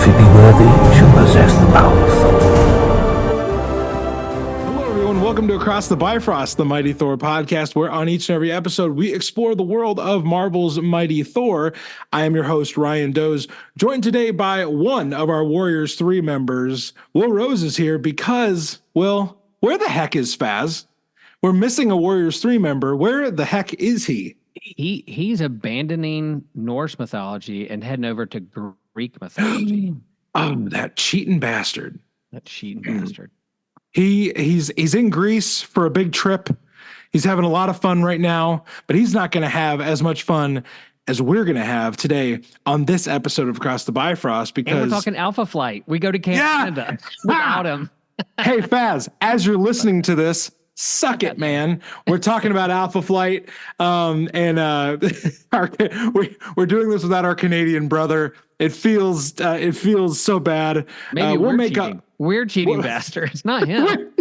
he be worthy, should possess the power of Thor. Hello, everyone. Welcome to Across the Bifrost, the Mighty Thor podcast, where on each and every episode we explore the world of Marvel's Mighty Thor. I am your host, Ryan Doze, joined today by one of our Warriors 3 members. Will Rose is here because, well, where the heck is Faz? We're missing a Warriors 3 member. Where the heck is he? He's abandoning Norse mythology and heading over to Greek mythology. That cheating bastard. That cheating bastard. He's in Greece for a big trip. He's having a lot of fun right now, but he's not going to have as much fun as we're going to have today on this episode of Across the Bifrost, because and we're talking Alpha Flight. We go to Canada without him. Hey, Faz, as you're listening to this, suck it, man. We're talking about Alpha Flight, and we're doing this without our Canadian brother. It feels so bad. Maybe we'll make cheating. We're cheating bastards, not him.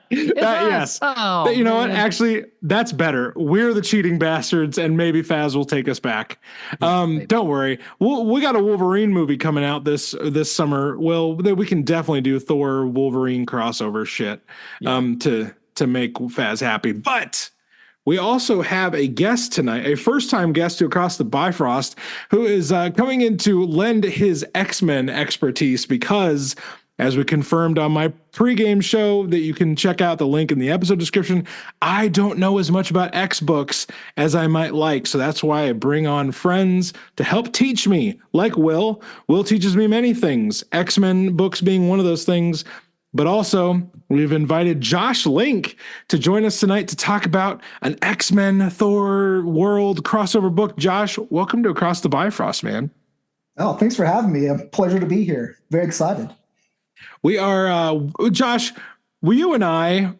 Yes. Oh, you know what? Actually, that's better. We're the cheating bastards, and maybe Faz will take us back. Don't worry. We got a Wolverine movie coming out this summer. Well, we can definitely do Thor Wolverine crossover shit to make Faz happy. But we also have a guest tonight, a first-time guest to Across the Bifrost, who is coming in to lend his X-Men expertise because, as we confirmed on my pregame show that you can check out the link in the episode description, I don't know as much about X books as I might like. So that's why I bring on friends to help teach me, like Will. Will teaches me many things, X-Men books being one of those things. But also, we've invited Josh Link to join us tonight to talk about an X-Men Thor world crossover book. Josh, welcome to Across the Bifrost, man. Oh, thanks for having me. A pleasure to be here. Very excited. We are, Josh, you and I,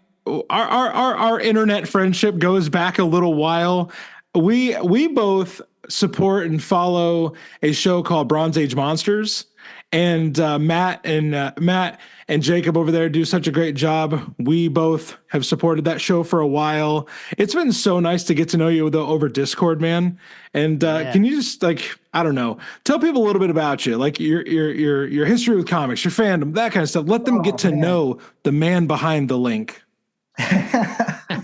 our internet friendship goes back a little while. We both support and follow a show called Bronze Age Monsters. And Matt and Jacob over there do such a great job. We both have supported that show for a while. It's been so nice to get to know you over Discord, man. And can you just, I don't know, tell people a little bit about you, like your history with comics, your fandom, that kind of stuff. Let them get to know the man behind the link.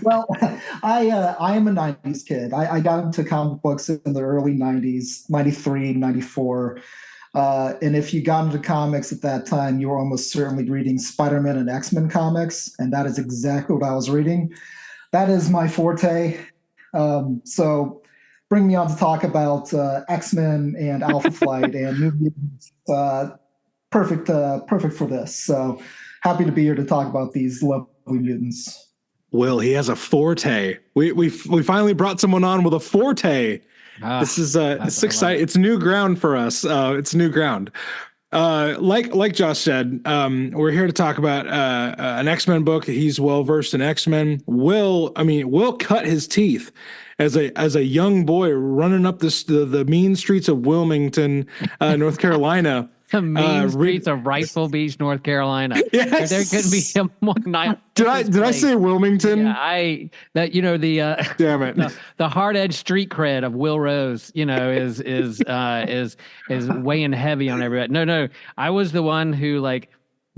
Well, I am a 90s kid. I got into comic books in the early 90s, 93, 94. And if you got into comics at that time, you were almost certainly reading Spider-Man and X-Men comics, and that is exactly what I was reading. That is my forte. So bring me on to talk about X-Men and Alpha Flight and New Mutants. Perfect for this. So happy to be here to talk about these lovely mutants. Will, he has a forte. We finally brought someone on with a forte. This is it's exciting. It's new ground for us. It's new ground. Like Josh said, we're here to talk about an X-Men book. He's well versed in X-Men. Will cut his teeth as a young boy running up the mean streets of Wilmington, North Carolina. The mean streets of Rifle Beach, North Carolina. Yes. There could be a more nice. Did I say Wilmington? Yeah, damn it. The hard edge street cred of Will Rose, is weighing heavy on everybody. No, I was the one who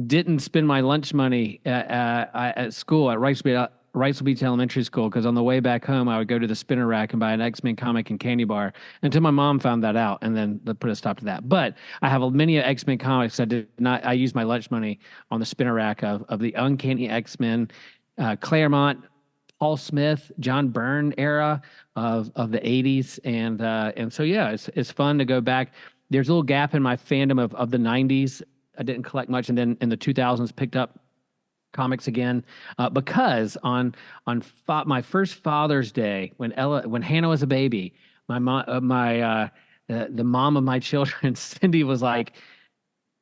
didn't spend my lunch money at school at Rifle Beach Elementary School, because on the way back home, I would go to the spinner rack and buy an X-Men comic and candy bar until my mom found that out, and then put a stop to that. But I have many X-Men comics. I used my lunch money on the spinner rack of the Uncanny X-Men, Claremont, Paul Smith, John Byrne era of the 80s. And so, yeah, it's fun to go back. There's a little gap in my fandom of the 90s. I didn't collect much, and then in the 2000s picked up comics again, because on my first Father's Day, when Hannah was a baby, my mom, the mom of my children, Cindy, was like,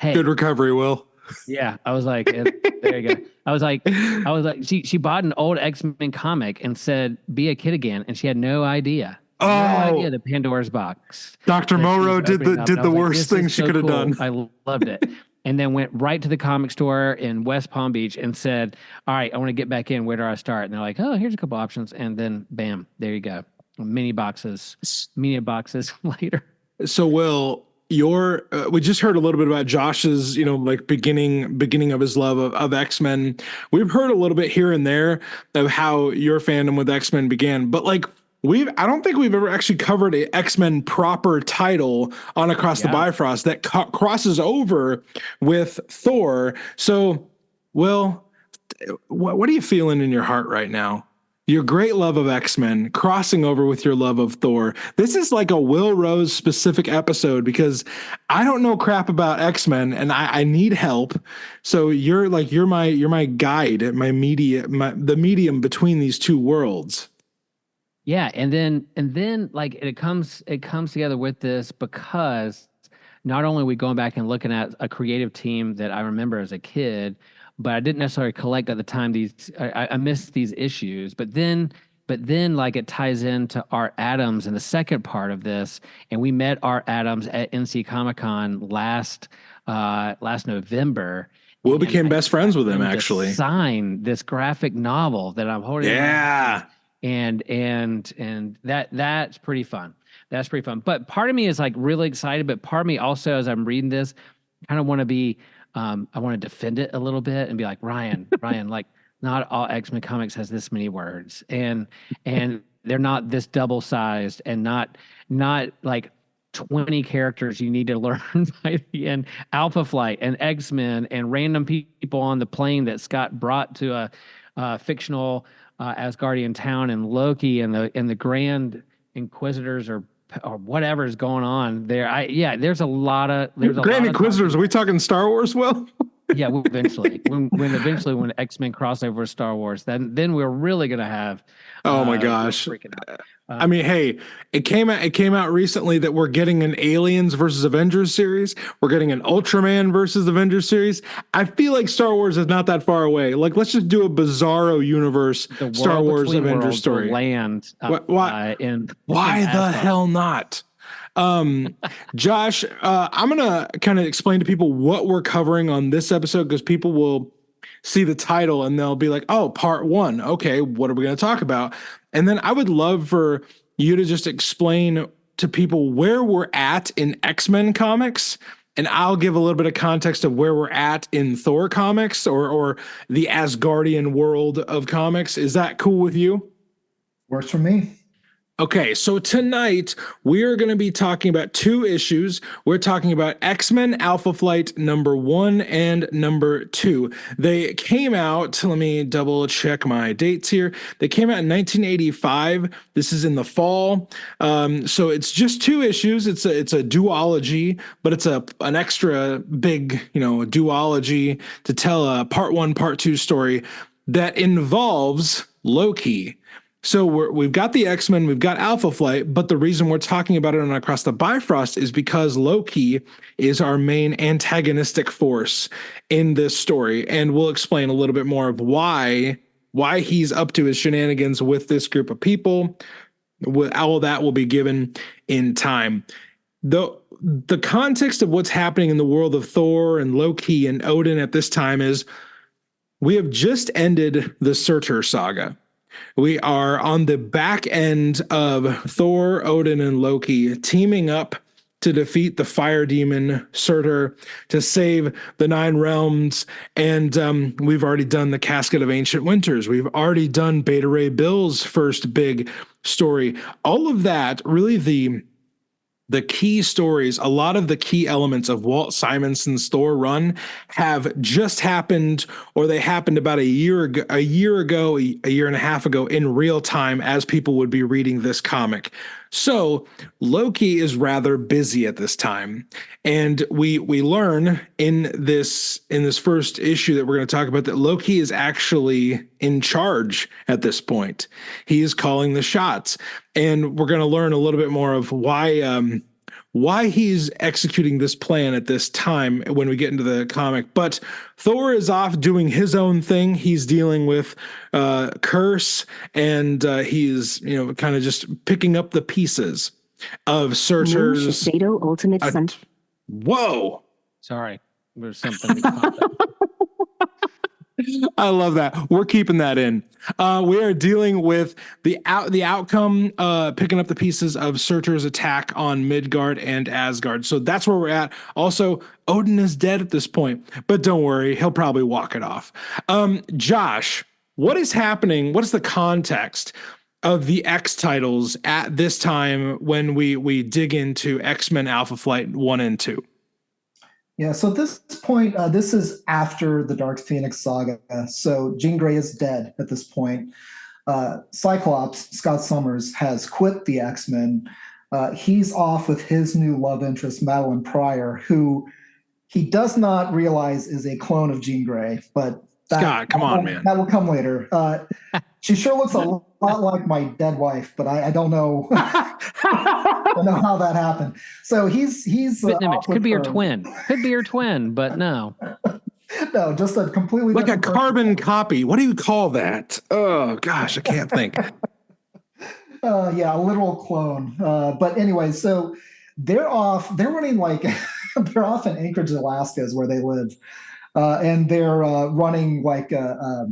"Hey, good recovery, Will." Yeah, I was like, there you go. I was like, she bought an old X-Men comic and said, "Be a kid again," and she had no idea. No idea the Pandora's box. Dr. Morrow did the worst thing she could have done. I loved it. And then went right to the comic store in West Palm Beach and said, "All right, I want to get back in. Where do I start?" And they're like, "Oh, here's a couple options." And then, bam, there you go. Mini boxes later. So, Will, your we just heard a little bit about Josh's, like beginning of his love of X-Men. We've heard a little bit here and there of how your fandom with X-Men began, but like I don't think we've ever actually covered a X-Men proper title on Across the Bifrost that crosses over with Thor. So, Will, what are you feeling in your heart right now? Your great love of X-Men crossing over with your love of Thor. This is like a Will Rose specific episode because I don't know crap about X-Men and I need help. So you're my guide, the medium between these two worlds. Yeah, and then like it comes together with this because not only are we going back and looking at a creative team that I remember as a kid, but I didn't necessarily collect at the time. I missed these issues, but then like it ties into Art Adams in the second part of this, and we met Art Adams at NC Comic Con last November. Will became best friends with him actually. Sign this graphic novel that I'm holding. Yeah. And that's pretty fun. That's pretty fun. But part of me is like really excited, but part of me also, as I'm reading this, kind of want to be, I want to defend it a little bit and be like, Ryan, like not all X-Men comics has this many words, and they're not this double sized, and not like 20 characters you need to learn by the end. Alpha Flight and X-Men and random people on the plane that Scott brought to a fictional Asgardian town, and Loki and the Grand Inquisitors or whatever is going on there. There's a lot of Grand Inquisitors. Are we talking Star Wars? Well, yeah, eventually when X-Men cross over with Star Wars, then we're really gonna have. Oh my gosh! I mean, hey, it came out recently that we're getting an Aliens versus Avengers series. We're getting an Ultraman versus Avengers series. I feel like Star Wars is not that far away. Like, let's just do a Bizarro universe Star Wars Avengers story. Land. Why the hell not? Josh, I'm gonna kind of explain to people what we're covering on this episode because people will see the title and they'll be like, oh, part 1. Okay, what are we going to talk about? And then I would love for you to just explain to people where we're at in X-Men comics. And I'll give a little bit of context of where we're at in Thor comics or the Asgardian world of comics. Is that cool with you? Works for me. Okay, so tonight we are going to be talking about 2 issues. We're talking about X-Men Alpha Flight number 1 and number 2. They came out, let me double check my dates here. They came out in 1985. This is in the fall. So it's just 2 issues. It's a duology, but it's an extra big, duology to tell a part 1, part 2 story that involves Loki. So we've got the X-Men, we've got Alpha Flight, but the reason we're talking about it on Across the Bifrost is because Loki is our main antagonistic force in this story, and we'll explain a little bit more of why he's up to his shenanigans with this group of people. All of that will be given in time. The context of what's happening in the world of Thor and Loki and Odin at this time is we have just ended the Surtur saga. We are on the back end of Thor, Odin, and Loki teaming up to defeat the fire demon Surtur, to save the 9 realms. And we've already done the Casket of Ancient Winters. We've already done Beta Ray Bill's first big story. All of that, really the key stories, a lot of the key elements of Walt Simonson's Thor run have just happened, or they happened about a year and a half ago in real time as people would be reading this comic. So Loki is rather busy at this time. And we learn in this first issue that we're going to talk about that Loki is actually in charge at this point. He is calling the shots. And we're going to learn a little bit more of why he's executing this plan at this time when we get into the comic. But Thor is off doing his own thing. He's dealing with Curse, and he's kind of just picking up the pieces of Surtur's Shiseido Ultimate Whoa! Sorry, there's something that popped up. I love that. We're keeping that in. We are dealing with the outcome, picking up the pieces of Surtur's attack on Midgard and Asgard. So that's where we're at. Also, Odin is dead at this point, but don't worry, he'll probably walk it off. Josh, what is happening? What is the context of the X titles at this time when we dig into X-Men Alpha Flight 1 and 2? Yeah, so at this point, this is after the Dark Phoenix saga. So Jean Grey is dead at this point. Cyclops, Scott Summers, has quit the X-Men. He's off with his new love interest, Madeline Pryor, who he does not realize is a clone of Jean Grey, but Scott, come on, man. That will come later. She sure looks a lot like my dead wife, but I don't know. I don't know how that happened. So he's image. Could be your twin. Could be your twin, but no. No, just a completely like a carbon copy. What do you call that? Oh gosh, I can't think. Yeah, a literal clone. But anyway, so they're off. They're running like they're off in Anchorage, Alaska, is where they live, and they're running like a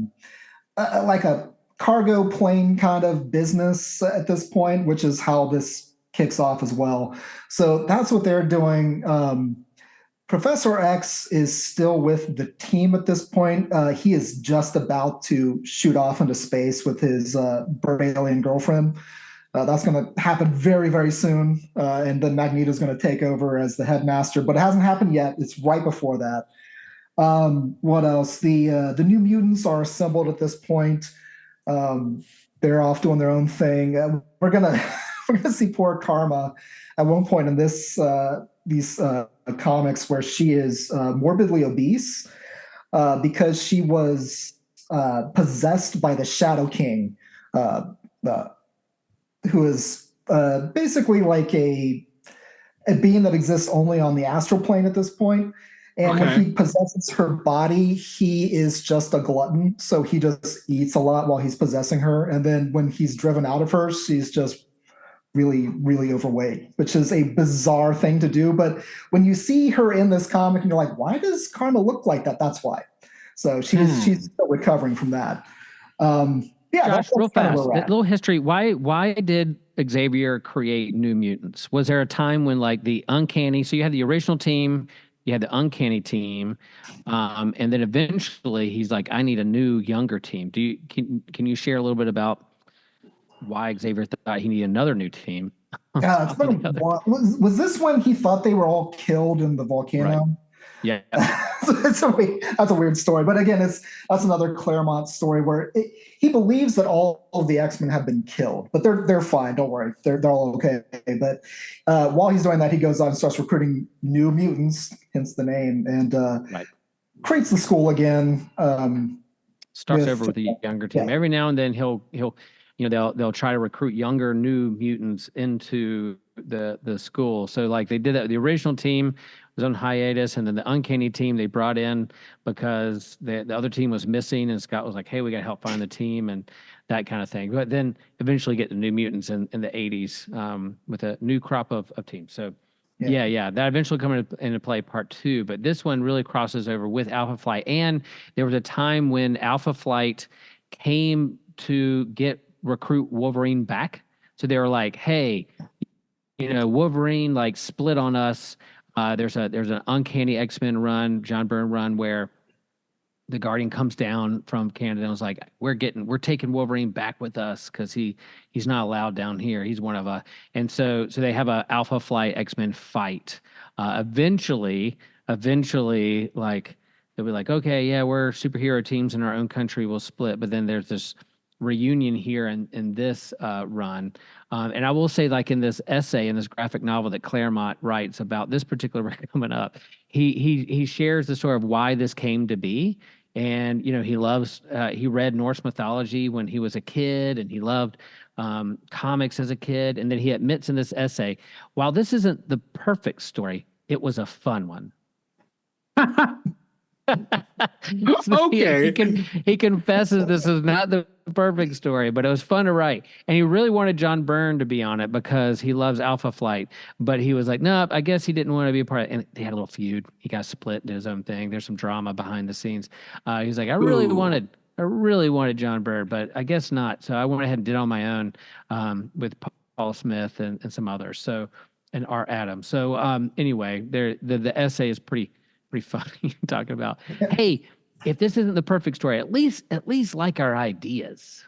cargo plane kind of business at this point, which is how this kicks off as well. So that's what they're doing. Professor X is still with the team at this point. He is just about to shoot off into space with his Barbarian girlfriend. That's going to happen very, very soon. And then Magneto's going to take over as the headmaster, but it hasn't happened yet. It's right before that. What else? The New Mutants are assembled at this point. They're off doing their own thing. We're gonna see poor Karma at one point in these comics where she is morbidly obese because she was possessed by the Shadow King, who is basically like a being that exists only on the astral plane at this point. And when he possesses her body, he is just a glutton. So he just eats a lot while he's possessing her. And then when he's driven out of her, she's just really, really overweight, which is a bizarre thing to do. But when you see her in this comic and you're like, why does Karma look like that? That's why. So she's still recovering from that. Yeah, Josh, real fast, a little history. Why did Xavier create New Mutants? Was there a time when like the Uncanny, so you had the original team, you had the Uncanny team, and then eventually he's like, I need a new, younger team. Can you share a little bit about why Xavier thought he needed another new team? Yeah, it's been was this when he thought they were all killed in the volcano? Right. Yeah. That's a weird story. But again, that's another Claremont story where he believes that all of the X-Men have been killed, but they're fine. Don't worry, they're all okay. But while he's doing that, he goes on and starts recruiting new mutants, hence the name, and creates the school again. Starts over with the younger team. Yeah. Every now and then he'll they'll try to recruit younger new mutants into the school. So like they did that. The original team was on hiatus, and then the Uncanny team they brought in because the other team was missing, and Scott was like, hey, we got to help find the team and that kind of thing. But then eventually get the New Mutants in the 80s with a new crop of teams. So yeah, that eventually come into play part 2. But this one really crosses over with Alpha Flight. And there was a time when Alpha Flight came to recruit Wolverine back. So they were like, hey, Wolverine like split on us. There's an Uncanny X-Men run, John Byrne run, where the Guardian comes down from Canada and was like, we're taking Wolverine back with us because he's not allowed down here. He's one of us. And so they have a Alpha Flight X-Men fight. Eventually, like they'll be like, okay, yeah, we're superhero teams in our own country. We'll split. But then there's this reunion here in this run. And I will say, like in this essay, in this graphic novel that Claremont writes about this particular run coming up, he shares the story of why this came to be. And, he read Norse mythology when he was a kid, and he loved comics as a kid. And then he admits in this essay, while this isn't the perfect story, it was a fun one. So Okay. he confesses this is not the perfect story, but it was fun to write. And he really wanted John Byrne to be on it because he loves Alpha Flight. But he was like, no, I guess he didn't want to be a part of it. And they had a little feud. He got split, did his own thing. There's some drama behind the scenes. He was like, I really wanted John Byrne, but I guess not. So I went ahead and did it on my own with Paul Smith and some others. So and Art Adams. So anyway, the essay is pretty funny talking about, hey, if this isn't the perfect story, at least like our ideas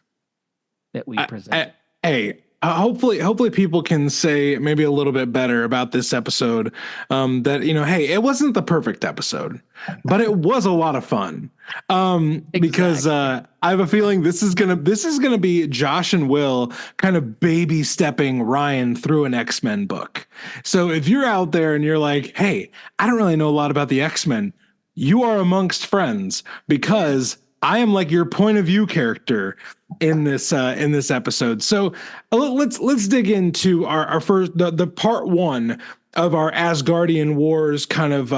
that we present. Hey, hopefully people can say maybe a little bit better about this episode. That hey, it wasn't the perfect episode, but it was a lot of fun. Because I have a feeling this is gonna be Josh and Will kind of baby stepping Ryan through an X-Men book. So if you're out there and you're like, hey, I don't really know a lot about the X-Men, you are amongst friends because I am like your point of view character in this episode. So let's dig into our first the part one of our Asgardian Wars kind of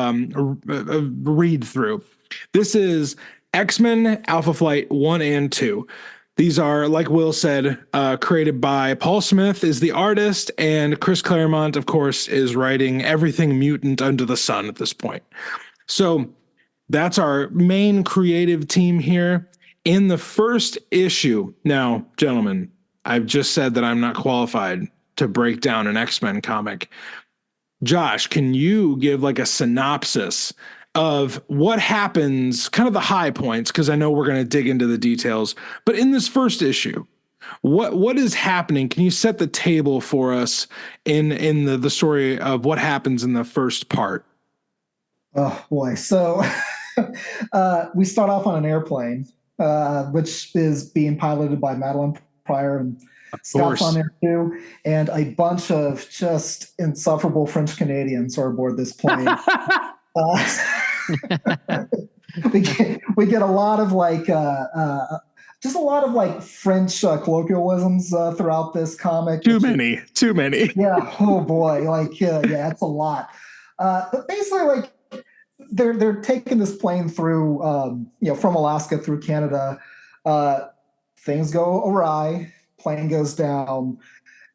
read through. This is X-Men Alpha Flight 1 and 2. These are, like Will said, created by Paul Smith is the artist, and Chris Claremont, of course, is writing everything mutant under the sun at this point. So that's our main creative team here. In the first issue, now, gentlemen, I've just said that I'm not qualified to break down an X-Men comic. Josh, can you give like a synopsis of what happens, kind of the high points, because I know we're going to dig into the details, but in this first issue, what is happening? Can you set the table for us in the story of what happens in the first part? Oh boy. So we start off on an airplane, which is being piloted by Madeline Pryor, and Scott's on there too. And a bunch of just insufferable French Canadians are aboard this plane. We get a lot of just a lot of like French colloquialisms throughout this comic. Too many. Yeah. Oh boy. Yeah, it's a lot. But basically, like they're taking this plane through, from Alaska through Canada. Things go awry. Plane goes down,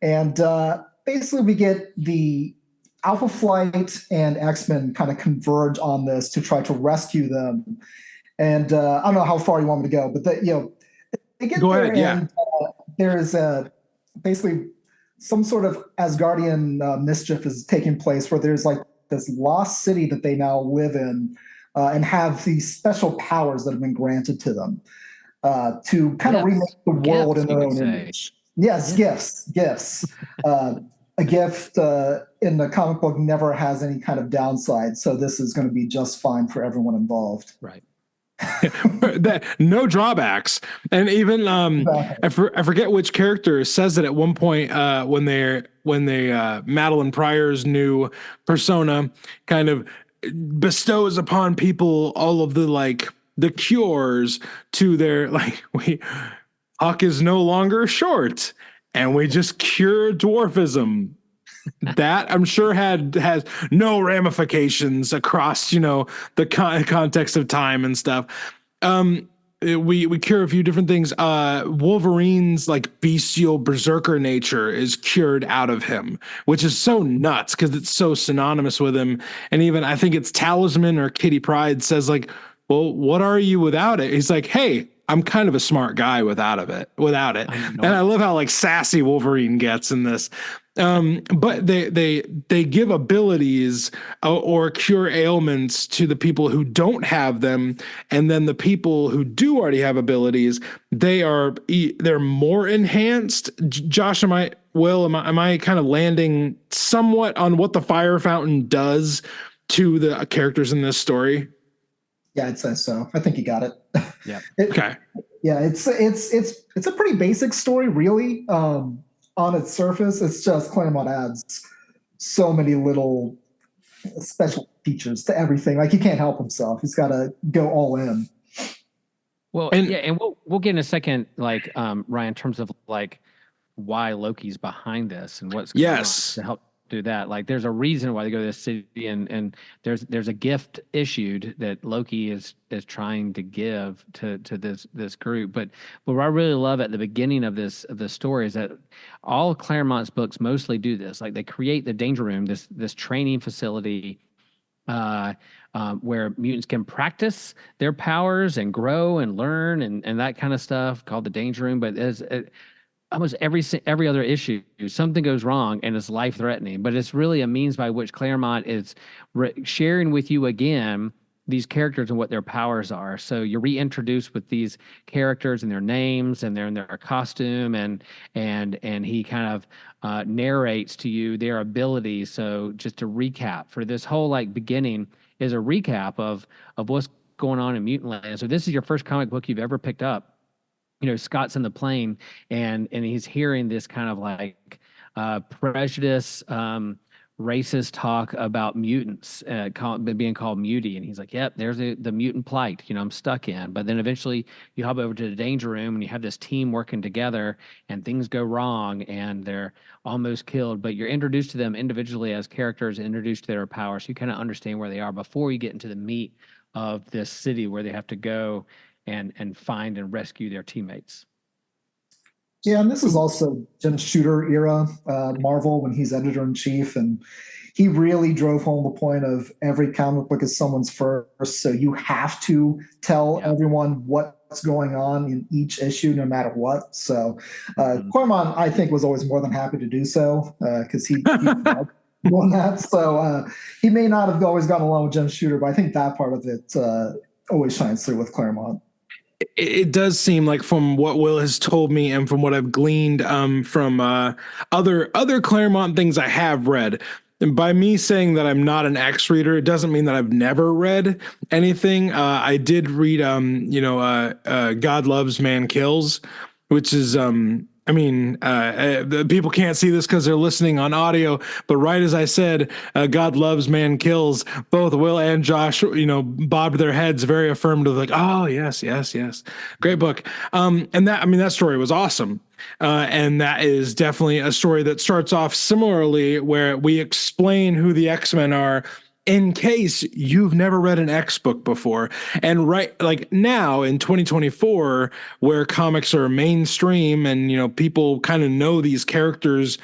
and basically we get the Alpha Flight and X-Men kind of converge on this to try to rescue them. And I don't know how far you want me to go, but they get go there, ahead, yeah. and there is basically some sort of Asgardian mischief is taking place where there's like this lost city that they now live in and have these special powers that have been granted to them to kind of remake the world in their own image. Yes, gifts. A gift in the comic book never has any kind of downside, so this is going to be just fine for everyone involved. Right. That no drawbacks, and even I forget which character says it at one point when Madeline Pryor's new persona kind of bestows upon people all of the cures to their Huck is no longer short, and we just cure dwarfism. That I'm sure has no ramifications across the context of time and stuff. We cure a few different things. Wolverine's bestial berserker nature is cured out of him, which is so nuts because it's so synonymous with him. And even I think it's Talisman or Kitty Pryde says well, what are you without it? He's like, hey, I'm kind of a smart guy without it. And I love how sassy Wolverine gets in this. But they give abilities or cure ailments to the people who don't have them, and then the people who do already have abilities, they're more enhanced. Josh, am I kind of landing somewhat on what the fire fountain does to the characters in this story? Yeah, I'd say so. I think you got it. Yeah. Okay. Yeah, it's a pretty basic story, really. On its surface, it's just Claremont adds so many little special features to everything. He can't help himself. He's got to go all in. Well, and we'll get in a second, Ryan, in terms of why Loki's behind this and what's going on to help do that. Like there's a reason why they go to this city, and there's a gift issued that Loki is trying to give to this group. But what I really love at the beginning of the story is that all Claremont's books mostly do this. Like they create the Danger Room, this training facility where mutants can practice their powers and grow and learn and that kind of stuff, called the Danger Room. But as almost every other issue, something goes wrong and it's life threatening. But it's really a means by which Claremont is sharing with you again these characters and what their powers are. So you're reintroduced with these characters and their names and their costume, and he kind of narrates to you their abilities. So just to recap, for this whole like beginning is a recap of what's going on in Mutant Land. So this is your first comic book you've ever picked up. You know, Scott's in the plane and he's hearing this kind of like prejudice, racist talk about mutants being called mutie, and he's like, "Yep, there's the mutant plight. You know, I'm stuck in." But then eventually, you hop over to the Danger Room, and you have this team working together, and things go wrong, and they're almost killed. But you're introduced to them individually as characters, introduced to their powers, so you kind of understand where they are before you get into the meat of this city where they have to go and find and rescue their teammates. Yeah, and this is also Jim Shooter era Marvel when he's editor-in-chief, and he really drove home the point of every comic book is someone's first, so you have to tell everyone what's going on in each issue, no matter what. So Claremont, I think, was always more than happy to do so because he loved doing that. So he may not have always gone along with Jim Shooter, but I think that part of it always shines through with Claremont. It does seem like, from what Will has told me and from what I've gleaned from other Claremont things I have read, and by me saying that I'm not an X reader, it doesn't mean that I've never read anything. I did read, God Loves, Man Kills, which is, people can't see this because they're listening on audio, but right as I said, God Loves, Man Kills, both Will and Josh, bobbed their heads very affirmative, like, oh, yes, great book. And that story was awesome. And that is definitely a story that starts off similarly, where we explain who the X-Men are in case you've never read an X book before. And right, like now in 2024, where comics are mainstream and, people kind of know these characters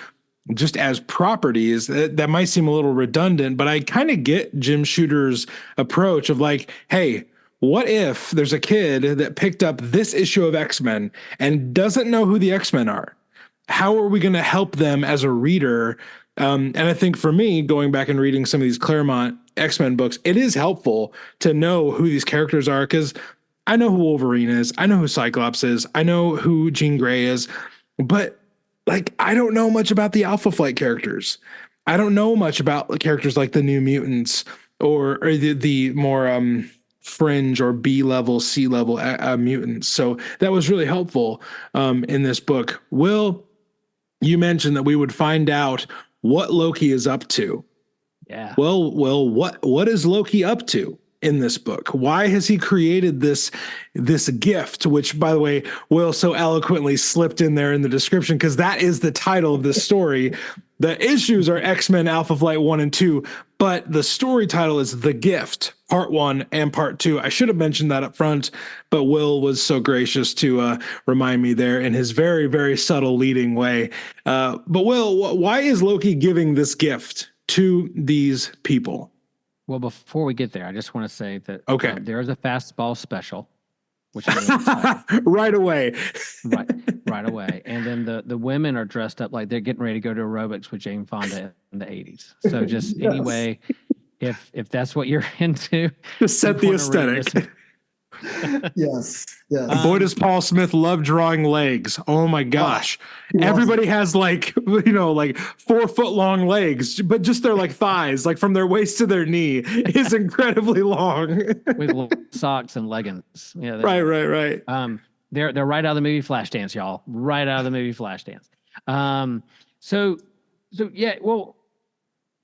just as properties, that might seem a little redundant, but I kind of get Jim Shooter's approach of like, hey, what if there's a kid that picked up this issue of X-Men and doesn't know who the X-Men are? How are we going to help them as a reader? And I think for me, going back and reading some of these Claremont X-Men books, it is helpful to know who these characters are, because I know who Wolverine is, I know who Cyclops is, I know who Jean Grey is, but like I don't know much about the Alpha Flight characters. I don't know much about characters like the New Mutants or the more fringe or B-level, C-level mutants. So that was really helpful in this book. Will, you mentioned that we would find out what Loki is up to. Yeah. Well, what is Loki up to in this book? Why has he created this gift, which, by the way, Will so eloquently slipped in there in the description, because that is the title of this story. The issues are X-Men Alpha Flight 1 and 2, but the story title is The Gift, Part 1 and Part 2. I should have mentioned that up front, but Will was so gracious to remind me there in his very, very subtle leading way. But Will, why is Loki giving this gift to these people? Well, before we get there, I just want to say that there is a fastball special, which I'm really excited. Right away. right away. And then the women are dressed up like they're getting ready to go to aerobics with Jane Fonda in the 80s. So just anyway, if that's what you're into, just set the aesthetic. Yes. Boy, does Paul Smith love drawing legs. Oh my gosh. Everybody has like 4 foot long legs, but just their like thighs, like from their waist to their knee is incredibly long. With socks and leggings. Yeah. Right. They're right out of the movie Flashdance, y'all. Right out of the movie Flashdance. So yeah, well,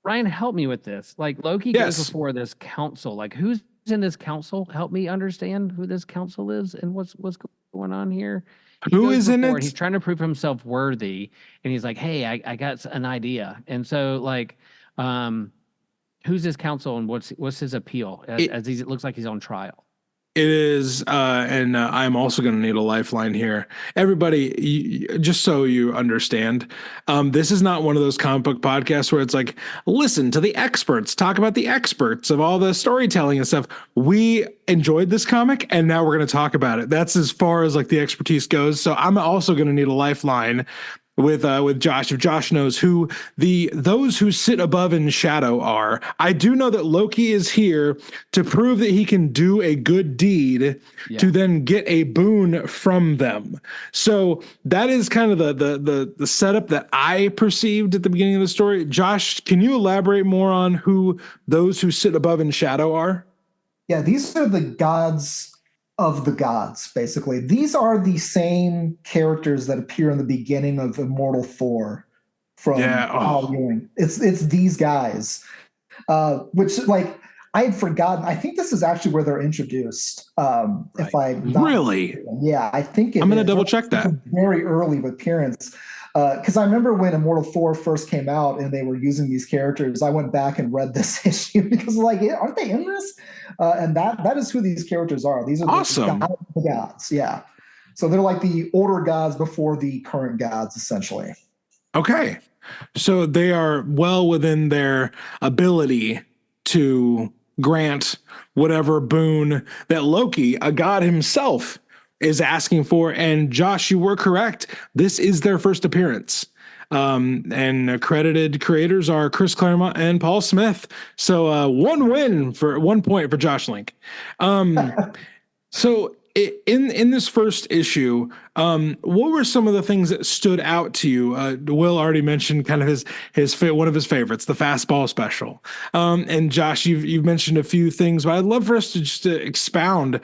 Ryan, help me with this. Like Loki goes before this council. Like who's in this council? Help me understand who this council is and what's going on here. He Who goes is in before it? and he's trying to prove himself worthy, and he's like, "Hey, I got an idea." And so, like, who's this council and what's his appeal as it looks like he's on trial? It is, and I'm also going to need a lifeline here. Everybody, just so you understand, this is not one of those comic book podcasts where it's like, listen to the experts talk about the experts of all the storytelling and stuff. We enjoyed this comic, and now we're going to talk about it. That's as far as like the expertise goes. So I'm also going to need a lifeline with Josh. If Josh knows who those who sit above in shadow are. I do know that Loki is here to prove that he can do a good deed to then get a boon from them. So that is kind of the setup that I perceived at the beginning of the story. Josh, can you elaborate more on who those who sit above in shadow are? Yeah, these are the gods of the gods, basically. These are the same characters that appear in the beginning of Immortal Thor from Al Ewing. It's these guys, which like I had forgotten. I think this is actually where they're introduced. If I really, yeah, I think I'm going to double check that. Very early appearance. Because I remember when Immortal Thor first came out and they were using these characters, I went back and read this issue because like, aren't they in this? And that is who these characters are. These are awesome. the gods. Yeah. So they're like the older gods before the current gods, essentially. Okay. So they are well within their ability to grant whatever boon that Loki, a god himself, is asking for. And Josh, you were correct. This is their first appearance. And accredited creators are Chris Claremont and Paul Smith. So 1 point for Josh Link. So in this first issue, what were some of the things that stood out to you? Will already mentioned kind of his one of his favorites, the fastball special. And Josh, you've mentioned a few things, but I'd love for us to just expound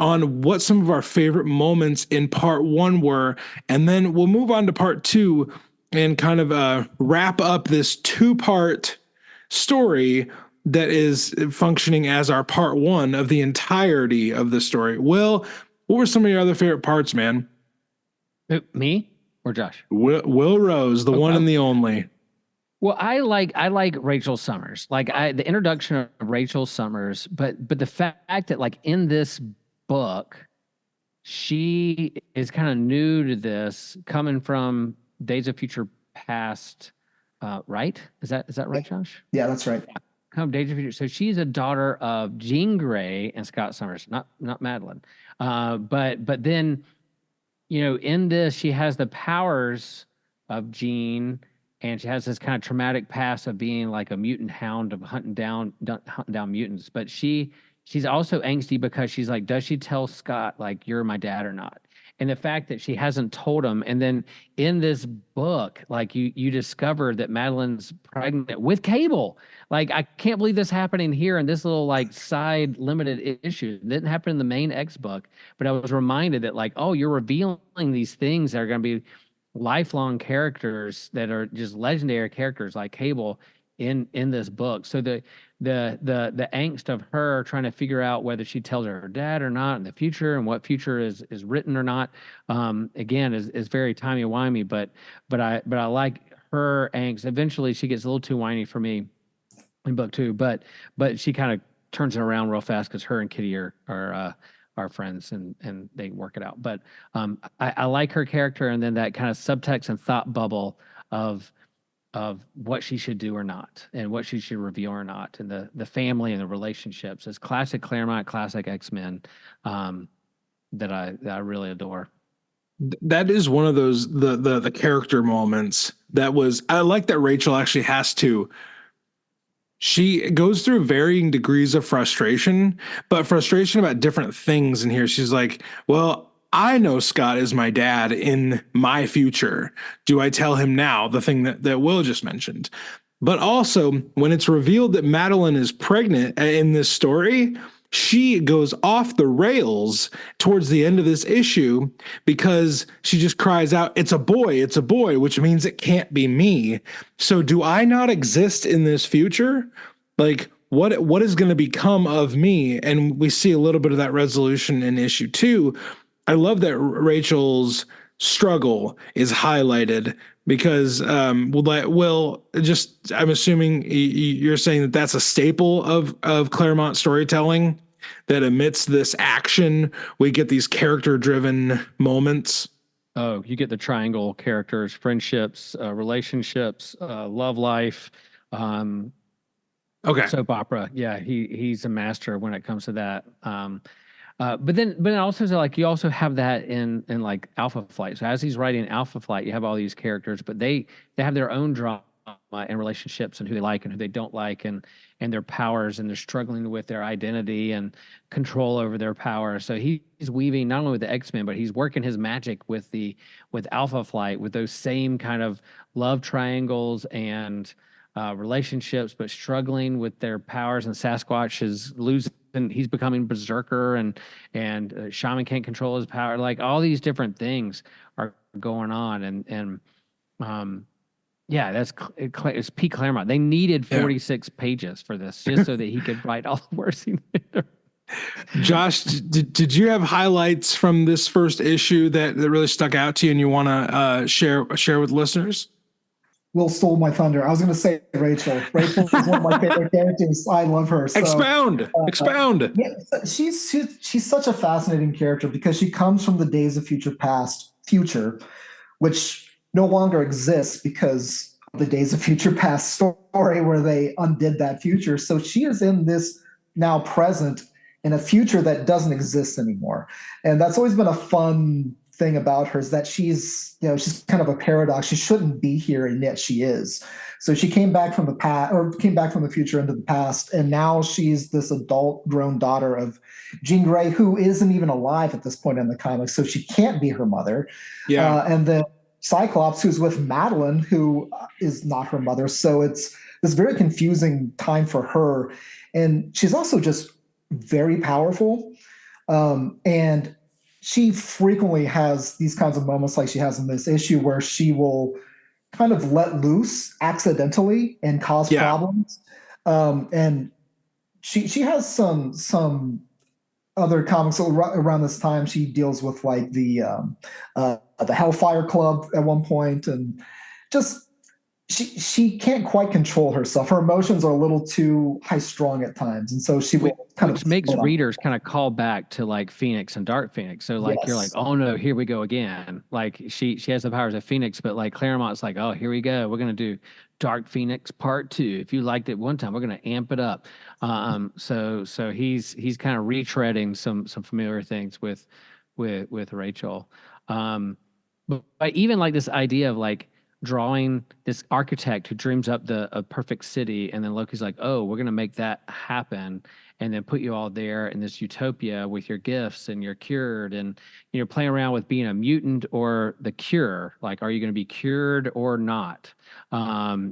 on what some of our favorite moments in part 1 were, and then we'll move on to part 2 and kind of wrap up this 2-part story that is functioning as our part 1 of the entirety of the story. Will, what were some of your other favorite parts, man? Me or Josh? Will Rose, the one and the only. Well, I like Rachel Summers, like the introduction of Rachel Summers, but the fact that like in this book, she is kind of new to this, coming from Days of Future Past, right? Is that right, Josh? Yeah, that's right. Come Days of Future. So she's a daughter of Jean Grey and Scott Summers, not Madeline. But then, in this, she has the powers of Jean, and she has this kind of traumatic past of being like a mutant hound of hunting down mutants. But she's also angsty because she's like, does she tell Scott like you're my dad or not? And the fact that she hasn't told him, and then in this book, like you discover that Madeline's pregnant with Cable. Like, I can't believe this happening here in this little like side limited issue. It didn't happen in the main X book, but I was reminded that like, oh, you're revealing these things that are going to be lifelong characters that are just legendary characters like Cable in this book. So the angst of her trying to figure out whether she tells her dad or not in the future, and what future is written or not, again is very timey-wimey, but I like her angst. Eventually she gets a little too whiny for me in book 2, but she kind of turns it around real fast because her and Kitty are friends, and they work it out. But I like her character, and then that kind of subtext and thought bubble of what she should do or not, and what she should reveal or not, and the family and the relationships is classic Claremont, classic X-Men, that I really adore. That is one of those the character moments that was, I like that Rachel actually has to, she goes through varying degrees of frustration, but frustration about different things in here. She's like, well, I know Scott is my dad in my future. Do I tell him now? The thing that Will just mentioned. But also, when it's revealed that Madeline is pregnant in this story, she goes off the rails towards the end of this issue because she just cries out, it's a boy, which means it can't be me. So do I not exist in this future? Like, what is going to become of me? And we see a little bit of that resolution in issue 2. I love that Rachel's struggle is highlighted because I'm assuming you're saying that that's a staple of Claremont storytelling, that amidst this action we get these character driven moments. Oh, you get the triangle characters, friendships, relationships, love life, Okay. soap opera. Yeah, he's a master when it comes to that. But also so like you also have that in like Alpha Flight. So as he's writing Alpha Flight, you have all these characters, but they have their own drama and relationships and who they like and who they don't like and their powers, and they're struggling with their identity and control over their power. So he's weaving not only with the X-Men, but he's working his magic with Alpha Flight, with those same kind of love triangles and relationships, but struggling with their powers. And Sasquatch is losing. He's becoming berserker, and Shaman can't control his power. Like all these different things are going on, and yeah, it's Pete Claremont. They needed 46 pages for this just so that he could write all the words he needed. Josh, did you have highlights from this first issue that really stuck out to you and you want to share with listeners? Will stole my thunder. I was going to say Rachel. Rachel is one of my favorite characters. I love her. So, Expound. Yeah, she's such a fascinating character because she comes from the Days of Future, which no longer exists because of the Days of Future Past story where they undid that future. So she is in this now present in a future that doesn't exist anymore. And that's always been a fun thing about her, is that she's kind of a paradox. She shouldn't be here, and yet she is. So she came back from the future into the past, and now she's this adult grown daughter of Jean Grey, who isn't even alive at this point in the comics, so she can't be her mother. Yeah. And then Cyclops, who's with Madeline, who is not her mother. So it's this very confusing time for her. And she's also just very powerful. And she frequently has these kinds of moments like she has in this issue where she will kind of let loose accidentally and cause problems. And she has some other comics around this time. She deals with like the Hellfire Club at one point, and just she can't quite control herself. Her emotions are a little too high strung at times, and so she will which makes readers kind of call back to like Phoenix and Dark Phoenix. So like you're like, oh no, here we go again. Like she has the powers of Phoenix, but like Claremont's like, oh, here we go. We're gonna do Dark Phoenix Part 2. If you liked it one time, we're gonna amp it up. So he's kind of retreading some familiar things with Rachel. But even like this idea of like drawing this architect who dreams up a perfect city, and then Loki's like, oh, we're gonna make that happen, and then put you all there in this utopia with your gifts, and you're cured, and you're playing around with being a mutant or the cure. Like, are you going to be cured or not?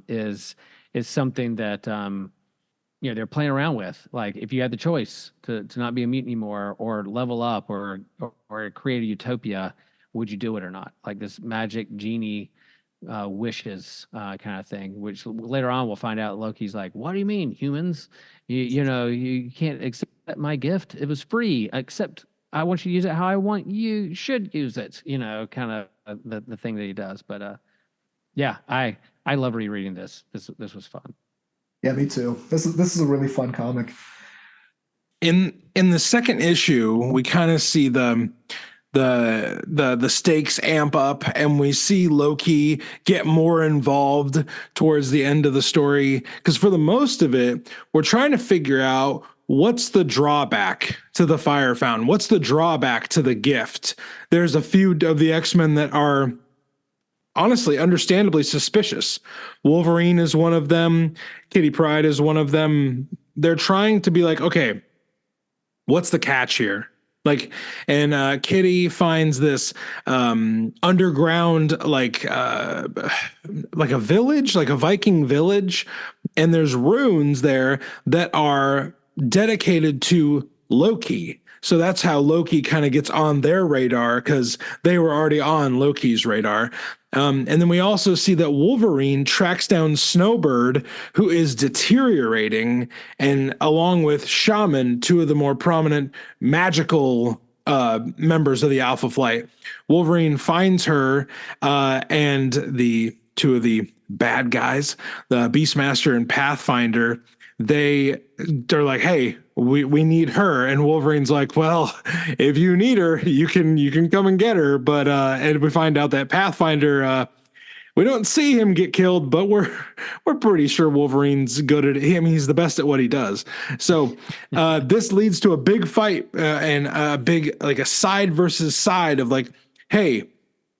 Is something that they're playing around with. Like, if you had the choice to not be a mutant anymore, or level up, or create a utopia, would you do it or not? Like this magic genie wishes kind of thing, which later on we'll find out Loki's like, what do you mean, humans? You can't accept my gift. It was free, except I want you to use it how I want you should use it. Kind of the thing that he does. But yeah, I love rereading this. This was fun. Yeah, me too. This is a really fun comic. In the second issue, we kind of see the stakes amp up, and we see Loki get more involved towards the end of the story, because for the most of it, we're trying to figure out what's the drawback to the Fire Fountain. What's the drawback to the gift? There's a few of the X-Men that are honestly, understandably suspicious. Wolverine is one of them. Kitty Pryde is one of them. They're trying to be like, okay, what's the catch here? Like, and Kitty finds this underground, like a village, like a Viking village, and there's runes there that are dedicated to Loki. So that's how Loki kind of gets on their radar, because they were already on Loki's radar. And then we also see that Wolverine tracks down Snowbird, who is deteriorating, and along with Shaman, two of the more prominent magical members of the Alpha Flight. Wolverine finds her, and the two of the bad guys, the Beastmaster and Pathfinder, they're like, hey, we need her. And Wolverine's like, well, if you need her, you can come and get her. But and we find out that Pathfinder, we don't see him get killed, but we're pretty sure Wolverine's good at him. He's the best at what he does. So this leads to a big fight, and a big, like, a side versus side of like, hey,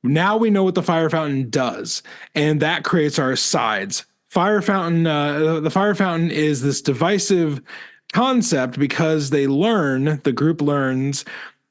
now we know what the fire fountain does, and that creates our sides. Fire fountain, the fire fountain is this divisive concept because the group learns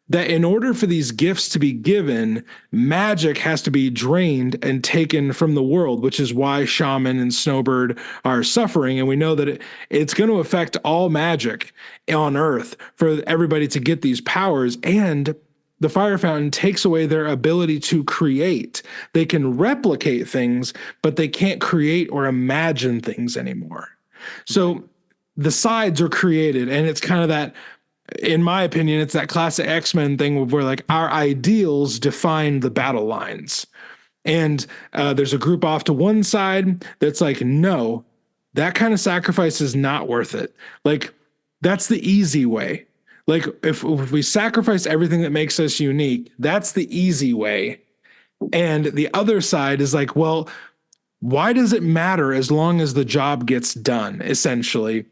that in order for these gifts to be given, magic has to be drained and taken from the world, which is why Shaman and Snowbird are suffering. And we know that it's going to affect all magic on Earth for everybody to get these powers. And the fire fountain takes away their ability to create. They can replicate things, but they can't create or imagine things anymore. So the sides are created, and it's kind of that, in my opinion, it's that classic X-Men thing where like our ideals define the battle lines. And there's a group off to one side that's like, no, that kind of sacrifice is not worth it. Like, that's the easy way. Like, if we sacrifice everything that makes us unique, that's the easy way. And the other side is like, well, why does it matter as long as the job gets done, essentially?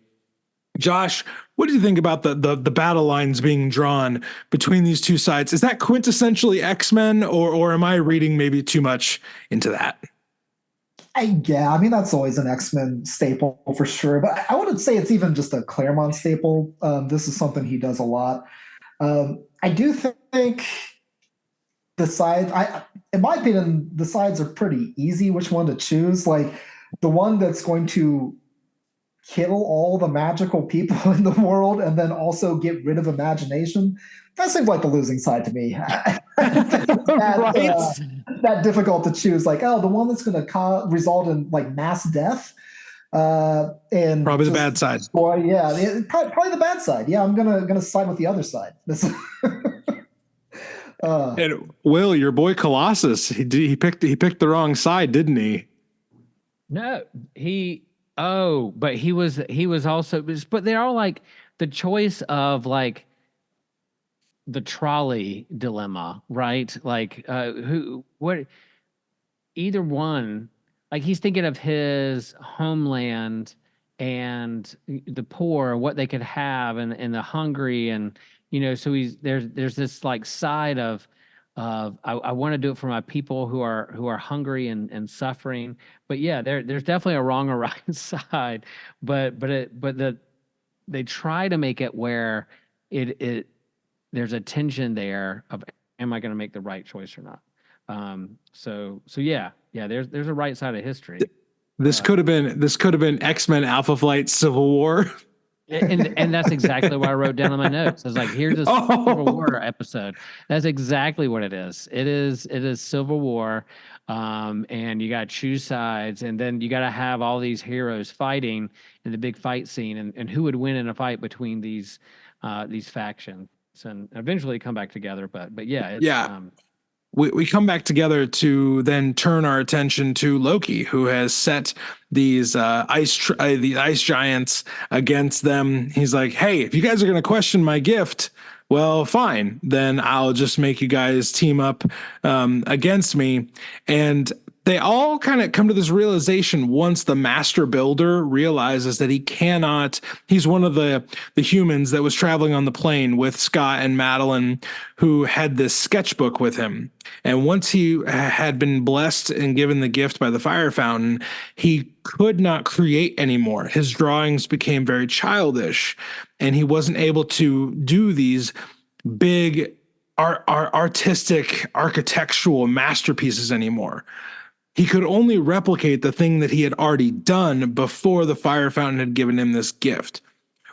Josh, what do you think about the battle lines being drawn between these two sides? Is that quintessentially X-Men, or am I reading maybe too much into that? Yeah, I mean, that's always an X-Men staple for sure. But I wouldn't say it's even just a Claremont staple. This is something he does a lot. I do think the sides, in my opinion, the sides are pretty easy which one to choose. Like, the one that's going to kill all the magical people in the world and then also get rid of imagination, that seems like the losing side to me. That difficult to choose. Like, oh, the one that's going to result in like mass death, and probably the bad side. Boy, yeah, probably the bad side. Yeah, I'm gonna side with the other side. And Will, your boy Colossus, he picked the wrong side, didn't he? No, but he was also, but they're all like the choice of like the trolley dilemma, right? Like, either one, like, he's thinking of his homeland and the poor, what they could have, and the hungry, and so there's this like side of I want to do it for my people who are hungry and suffering. But yeah, there's definitely a wrong or right side, but they try to make it where it there's a tension there of, am I going to make the right choice or not? So yeah, there's a right side of history. This could have been X-Men Alpha Flight Civil War. And that's exactly what I wrote down in my notes. I was like, here's a Civil War episode. That's exactly what it is. It is Civil War, and you got to choose sides, and then you got to have all these heroes fighting in the big fight scene, and who would win in a fight between these factions, and eventually come back together. But yeah. We come back together to then turn our attention to Loki, who has set these the ice giants against them. He's like, hey, if you guys are going to question my gift, well, fine, then I'll just make you guys team up against me. And they all kind of come to this realization once the master builder realizes that he's one of the humans that was traveling on the plane with Scott and Madeline, who had this sketchbook with him. And once he had been blessed and given the gift by the fire fountain, he could not create anymore. His drawings became very childish, and he wasn't able to do these big artistic architectural masterpieces anymore. He could only replicate the thing that he had already done before the fire fountain had given him this gift.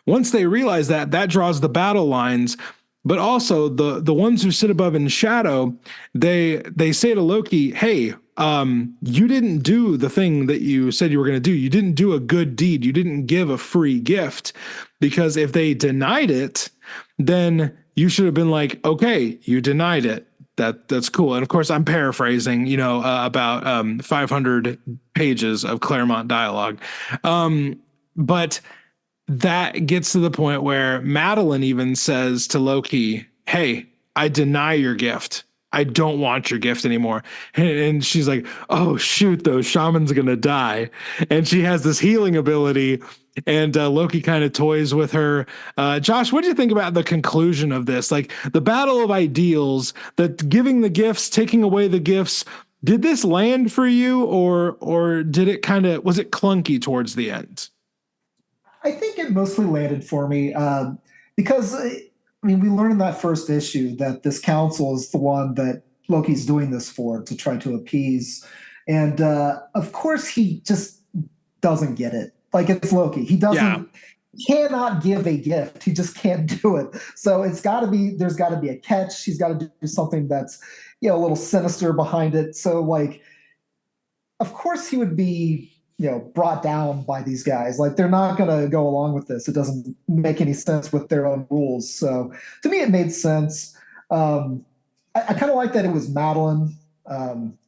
Once they realize that draws the battle lines, but also the ones who sit above in shadow, they say to Loki, "Hey, you didn't do the thing that you said you were going to do. You didn't do a good deed. You didn't give a free gift, because if they denied it, then you should have been like, okay, you denied it. That's cool." And of course, I'm paraphrasing, about 500 pages of Claremont dialogue, but that gets to the point where Madeline even says to Loki, "Hey, I deny your gift. I don't want your gift anymore." And she's like, "Oh, shoot, though, Shaman's going to die." And she has this healing ability, and Loki kind of toys with her. Josh, what do you think about the conclusion of this? Like the battle of ideals, that giving the gifts, taking away the gifts. Did this land for you, or did it was it clunky towards the end? I think it mostly landed for me because, I mean, we learned in that first issue that this council is the one that Loki's doing this for, to try to appease. And of course, he just doesn't get it. Like, it's Loki. He doesn't, cannot give a gift. He just can't do it. So there's got to be a catch. He's got to do something that's, a little sinister behind it. So, like, of course he would be, brought down by these guys. Like, they're not going to go along with this. It doesn't make any sense with their own rules. So to me, it made sense. I kind of like that it was Madeline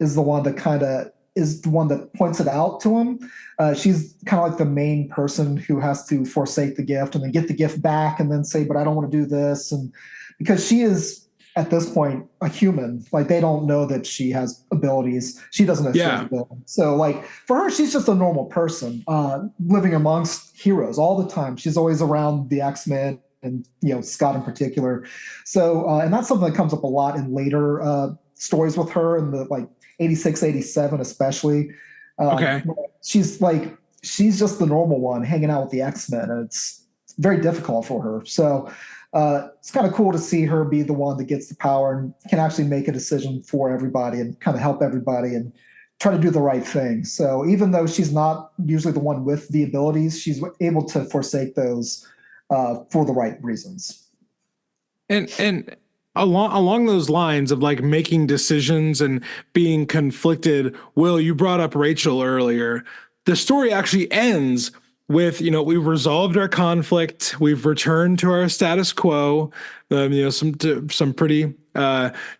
is the one that points it out to him. She's kind of like the main person who has to forsake the gift and then get the gift back and then say, "But I don't want to do this." And because she is, at this point, a human, like, they don't know that she has abilities. She doesn't have abilities. So, like, for her, she's just a normal person living amongst heroes all the time. She's always around the X-Men and, Scott in particular. So, and that's something that comes up a lot in later stories with her, in the, like, 86, 87 especially. Okay. She's just the normal one hanging out with the X-Men, and it's very difficult for her. So it's kind of cool to see her be the one that gets the power and can actually make a decision for everybody and kind of help everybody and try to do the right thing. So even though she's not usually the one with the abilities, she's able to forsake those for the right reasons. And along those lines of, like, making decisions and being conflicted, Will, you brought up Rachel earlier. The story actually ends with, we've resolved our conflict, we've returned to our status quo, some pretty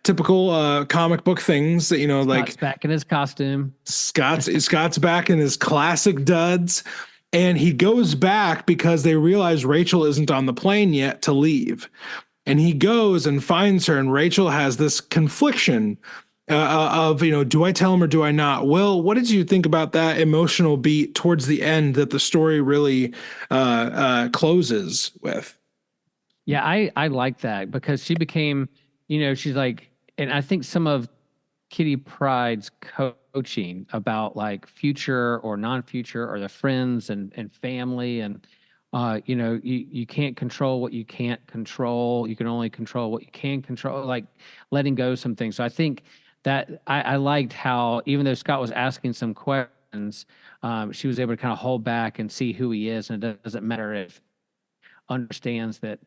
typical comic book things that, like Scott's back in his costume. Scott's back in his classic duds, and he goes back because they realize Rachel isn't on the plane yet to leave. And he goes and finds her, and Rachel has this confliction of, do I tell him or do I not? Will, what did you think about that emotional beat towards the end that the story really closes with? Yeah, I like that, because she became, she's like, and I think some of Kitty Pryde's coaching about, like, future or non-future, or the friends and family, and you can't control what you can't control. You can only control what you can control, like letting go of some things. So I think that I liked how, even though Scott was asking some questions, she was able to kind of hold back and see who he is, and it doesn't matter if understands that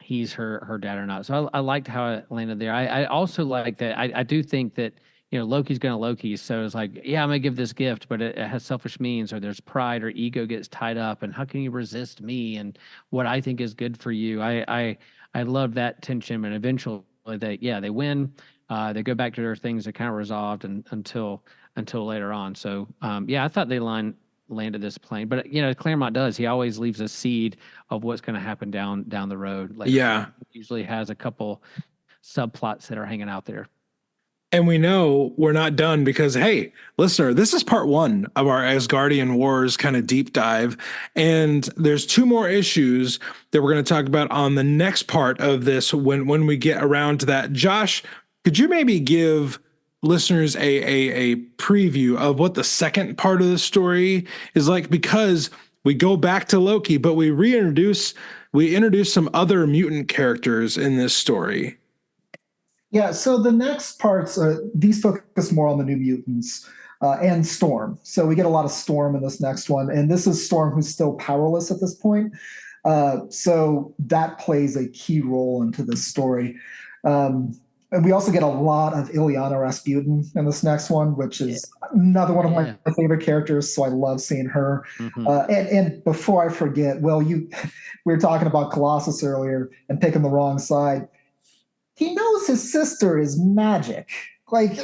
he's her dad or not. So I liked how it landed there. I also like that. I do think that, Loki's going to Loki. So it's like, yeah, I'm going to give this gift, but it has selfish means, or there's pride or ego gets tied up. And how can you resist me and what I think is good for you? I love that tension. And eventually they win. They go back to their things that kind of resolved until later on. So I thought they landed this plane, but Claremont does. He always leaves a seed of what's going to happen down the road. Later. Yeah, He usually has a couple subplots that are hanging out there. And we know we're not done because, hey, listener, this is part 1 of our Asgardian Wars kind of deep dive. And there's 2 more issues that we're going to talk about on the next part of this when we get around to that. Josh, could you maybe give listeners a preview of what the second part of the story is like? Because we go back to Loki, but we introduce some other mutant characters in this story. Yeah, so the next parts, these focus more on the New Mutants and Storm. So we get a lot of Storm in this next one. And this is Storm, who's still powerless at this point. So that plays a key role into this story. And we also get a lot of Ilyana Rasputin in this next one, which is another one of my favorite characters. So I love seeing her. And before I forget, we were talking about Colossus earlier and picking the wrong side. He knows his sister is magic. Like,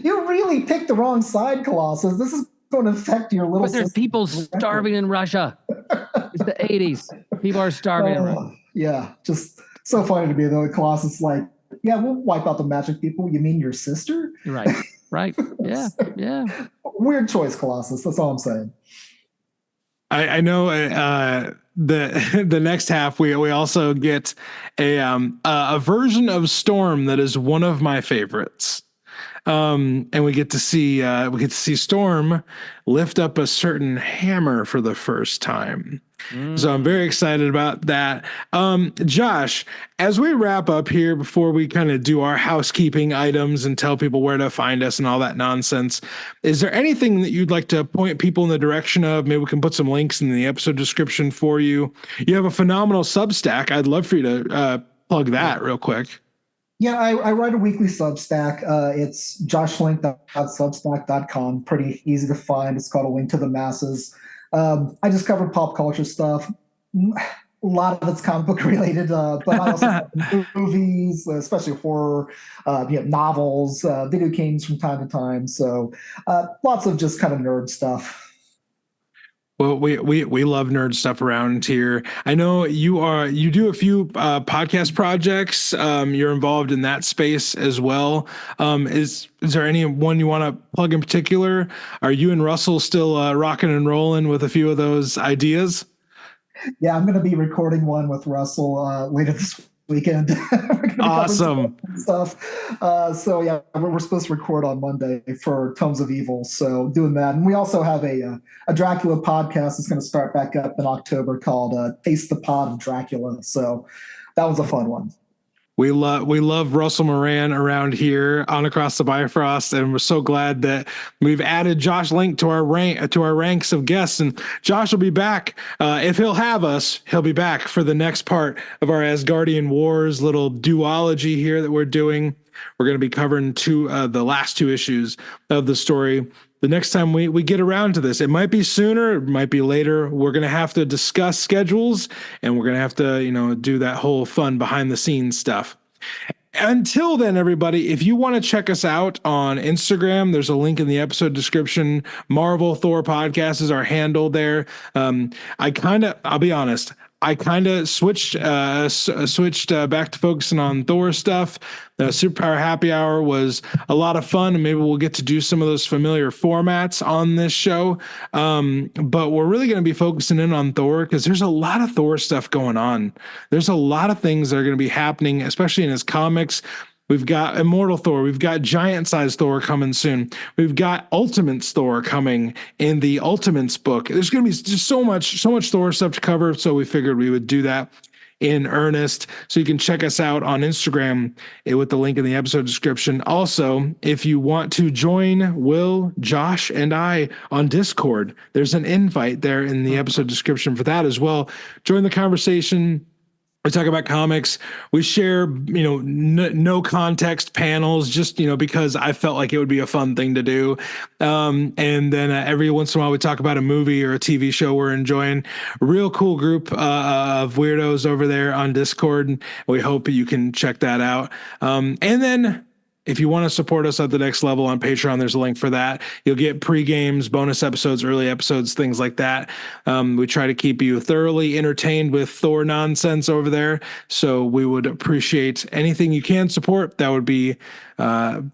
you really picked the wrong side, Colossus. This is going to affect your little. But there's people starving in Russia. It's the 80s. People are starving in Russia. Yeah, just so funny to me though. Colossus like, yeah, we'll wipe out the magic people. You mean your sister? Right. Yeah. Weird choice, Colossus. That's all I'm saying. I know the next half we also get a version of Storm that is one of my favorites. And we get to see Storm lift up a certain hammer for the first time. So I'm very excited about that. Josh, as we wrap up here, before we kind of do our housekeeping items and tell people where to find us and all that nonsense, is there anything that you'd like to point people in the direction of? Maybe we can put some links in the episode description for you. You have a phenomenal Substack. I'd love for you to plug that real quick. Yeah, I write a weekly Substack. It's joshlink.substack.com. Pretty easy to find. It's called A Link to the Masses. I just cover pop culture stuff. A lot of it's comic book related, but I also have movies, especially horror, novels, video games from time to time. So lots of just kind of nerd stuff. Well, we love nerd stuff around here. I know you do a few podcast projects. You're involved in that space as well. Is there any one you want to plug in particular? Are you and Russell still rocking and rolling with a few of those ideas? Yeah, I'm going to be recording one with Russell later this weekend. Awesome stuff. So yeah, we're supposed to record on Monday for Tomes of Evil. So doing that, and we also have a Dracula podcast that's going to start back up in October called Taste the Pod of Dracula. So that was a fun one. We love Russell Moran around here on Across the Bifrost, and we're so glad that we've added Josh Link to our ranks of guests. And Josh will be back if he'll have us. He'll be back for the next part of our Asgardian Wars little duology here that we're doing. We're going to be covering the last two issues of the story. The next time we get around to this, it might be sooner, it might be later. We're going to have to discuss schedules, and we're going to have to, do that whole fun behind the scenes stuff. Until then, everybody, if you want to check us out on Instagram, there's a link in the episode description. Marvel Thor Podcast is our handle there. I'll be honest, I kind of switched back to focusing on Thor stuff. The Superpower Happy Hour was a lot of fun, and maybe we'll get to do some of those familiar formats on this show. But we're really going to be focusing in on Thor because there's a lot of Thor stuff going on. There's a lot of things that are going to be happening, especially in his comics. We've got Immortal Thor. We've got Giant-Sized Thor coming soon. We've got Ultimates Thor coming in the Ultimates book. There's going to be just so much Thor stuff to cover, so we figured we would do that in earnest. So you can check us out on Instagram with the link in the episode description. Also, if you want to join Will, Josh, and I on Discord, there's an invite there in the episode description for that as well. Join the conversation. We talk about comics. We share, no context panels, just, because I felt like it would be a fun thing to do. And then every once in a while we talk about a movie or a TV show we're enjoying. Real cool group of weirdos over there on Discord. And we hope you can check that out. And then if you want to support us at the next level on Patreon, there's a link for that. You'll get pre-games, bonus episodes, early episodes, things like that. We try to keep you thoroughly entertained with Thor nonsense over there. So we would appreciate anything you can support. That would be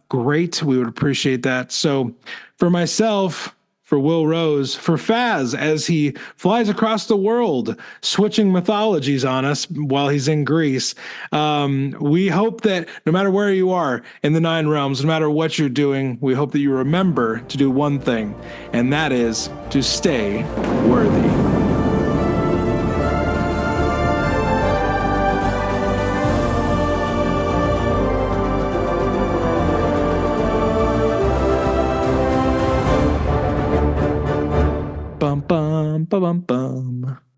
great. We would appreciate that. So for myself, for Will Rose, for Faz, as he flies across the world, switching mythologies on us while he's in Greece. We hope that no matter where you are in the 9 realms, no matter what you're doing, we hope that you remember to do one thing, and that is to stay worthy. Bum, bum bum bum bum.